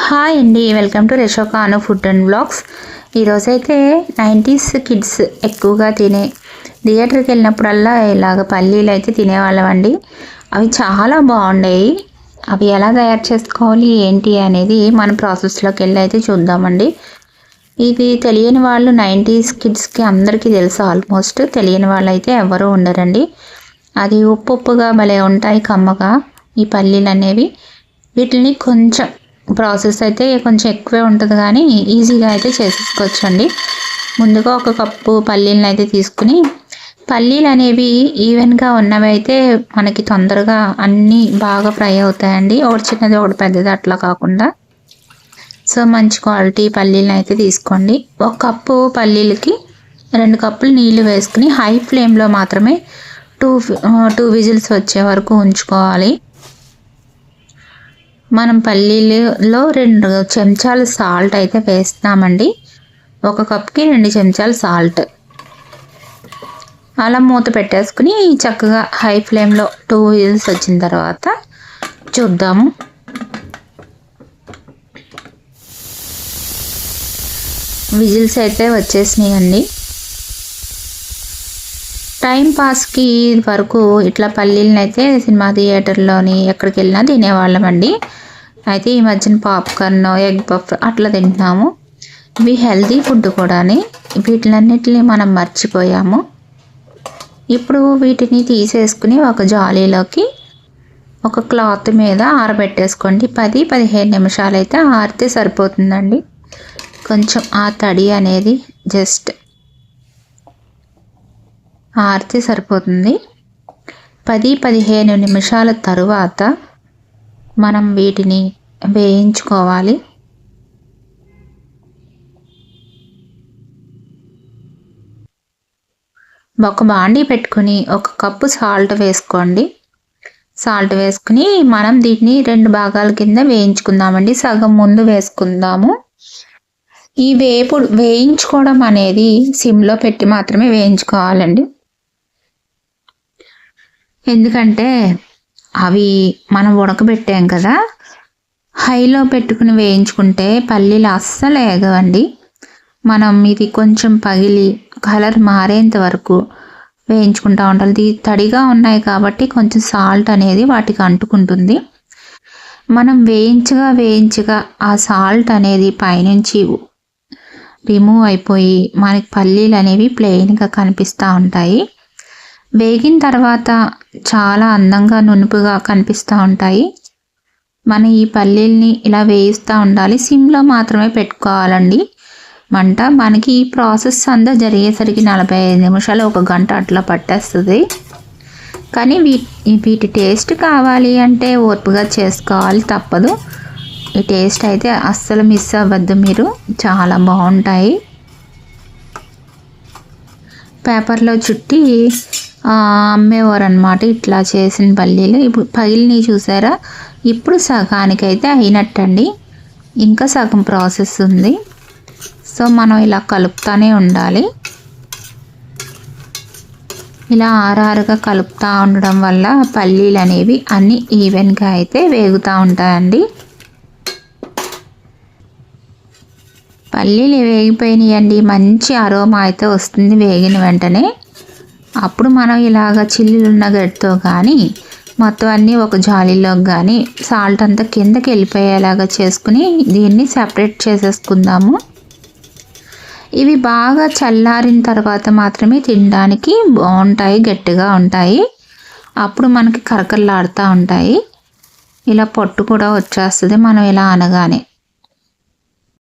Hi అండి, welcome to రేషోకా అను ఫుడ్ అండ్ బ్లాగ్స్. ఈరోజైతే 90s కిడ్స్ ఎక్కువగా తినే థియేటర్కి వెళ్ళినప్పుడల్లా ఇలాగ పల్లీలు అయితే తినేవాళ్ళం అండి. అవి చాలా బాగుండేవి. అవి ఎలా తయారు చేసుకోవాలి ఏంటి అనేది మన ప్రాసెస్లోకి వెళ్ళి అయితే చూద్దామండి. ఇది తెలియని వాళ్ళు 90s కిడ్స్కి అందరికీ తెలుసు. ఆల్మోస్ట్ తెలియని వాళ్ళు అయితే ఎవరూ ఉండరండి. అది ఉప్పుగా భలే ఉంటాయి, కమ్మగా ఈ పల్లీలు అనేవి. వీటిని కొంచెం ప్రాసెస్ అయితే కొంచెం ఎక్కువే ఉంటుంది, కానీ ఈజీగా అయితే చేసేసుకోవచ్చండి. ముందుగా ఒక కప్పు పల్లీలను అయితే తీసుకుని, పల్లీలు అనేవి ఈవెన్గా ఉన్నవి అయితే మనకి తొందరగా అన్నీ బాగా ఫ్రై అవుతాయండి. ఒకటి చిన్నది ఒకటి పెద్దది అట్లా కాకుండా. సో మంచి క్వాలిటీ పల్లీలను అయితే తీసుకోండి. ఒక కప్పు పల్లీలకి 2 కప్పులు నీళ్లు వేసుకుని హై ఫ్లేమ్లో మాత్రమే 2 విజిల్స్ వచ్చే వరకు ఉంచుకోవాలి. మనం పల్లీలలో 2 చెంచాలు సాల్ట్ అయితే వేస్తామండి. ఒక కప్కి 2 చెంచాలు సాల్ట్. అలా మూత పెట్టేసుకుని చక్కగా హై ఫ్లేమ్లో 2 విజిల్స్ వచ్చిన తర్వాత చూద్దాము. విజిల్స్ అయితే వచ్చేసినాయండి. టైం పాస్కి వరకు ఇట్లా పల్లీలను అయితే సినిమా థియేటర్లోని ఎక్కడికి వెళ్ళినా తినేవాళ్ళం అండి. అయితే ఈ మధ్యన పాప్కార్న్, ఎగ్ పఫ్ అట్లా తింటున్నాము. ఇవి హెల్తీ ఫుడ్ కూడాని. వీటిలన్నిటిని మనం మర్చిపోయాము. ఇప్పుడు వీటిని తీసేసుకుని ఒక జాలీలోకి ఒక క్లాత్ మీద ఆరబెట్టేసుకోండి. 10-15 నిమిషాలు అయితే ఆరితే సరిపోతుందండి. కొంచెం ఆ తడి అనేది జస్ట్ ఆరితే సరిపోతుంది. 10-15 నిమిషాల తరువాత మనం వీటిని వేయించుకోవాలి. ఒక బాండీ పెట్టుకుని 1 కప్పు సాల్ట్ వేసుకోండి. సాల్ట్ వేసుకుని మనం దీన్ని 2 భాగాల కింద వేయించుకుందామండి. సగం ముందు వేసుకుందాము. ఈ వేయించుకోవడం అనేది సిమ్లో పెట్టి మాత్రమే వేయించుకోవాలండి. ఎందుకంటే అవి మనం ఉడకబెట్టాం కదా, హైలో పెట్టుకుని వేయించుకుంటే పల్లీలు అస్సలు ఎగవండి. మనం ఇది కొంచెం పగిలి కలర్ మారేంత వరకు వేయించుకుంటూ ఉండాలి. తడిగా ఉన్నాయి కాబట్టి కొంచెం సాల్ట్ అనేది వాటికి అంటుకుంటుంది. మనం వేయించగా ఆ సాల్ట్ అనేది పైనుంచి రిమూవ్ అయిపోయి మనకి పల్లీలు అనేవి ప్లెయిన్గా కనిపిస్తూ ఉంటాయి. వేగిన తర్వాత చాలా అందంగా నునుపుగా కనిపిస్తూ ఉంటాయి. మనం ఈ పల్లీల్ని ఇలా వేయిస్తూ ఉండాలి. సిమ్లో మాత్రమే పెట్టుకోవాలండి మంట. మనకి ఈ ప్రాసెస్ అంతా జరిగేసరికి 45 నిమిషాలు, 1 గంట అట్లా పట్టేస్తుంది. కానీ వీటి టేస్ట్ కావాలి అంటే ఓర్పుగా చేసుకోవాలి, తప్పదు. ఈ టేస్ట్ అయితే అస్సలు మిస్ అవ్వద్దు మీరు, చాలా బాగుంటాయి. పేపర్లో చుట్టి అమ్మేవారు అనమాట ఇట్లా చేసిన పల్లీలు. ఇప్పుడు పగిలిని చూసారా, ఇప్పుడు సగానికైతే అయినట్టండి. ఇంకా సగం ప్రాసెస్ ఉంది. సో మనం ఇలా కలుపుతూనే ఉండాలి. ఇలా ఆరారుగా కలుపుతూ ఉండడం వల్ల పల్లీలు అనేవి అన్నీ ఈవెన్గా అయితే వేగుతూ ఉంటాయండి. పల్లీలు వేగిపోయినాయండి. మంచి అరోమా అయితే వస్తుంది వేగిన వెంటనే. అప్పుడు మనం ఇలాగ చిల్లులున్న గడ్డతో కానీ మొత్తం అన్నీ ఒక జాలీలోకి కానీ సాల్ట్ అంతా కిందకి వెళ్ళిపోయేలాగా చేసుకుని దీన్ని సెపరేట్ చేసేసుకుందాము. ఇవి బాగా చల్లారిన తర్వాత మాత్రమే తినడానికి బాగుంటాయి, గట్టిగా ఉంటాయి. అప్పుడు మనకి కరకరలాడుతూ ఉంటాయి. ఇలా పొట్టు కూడా వచ్చేస్తుంది మనం ఇలా అనగానే.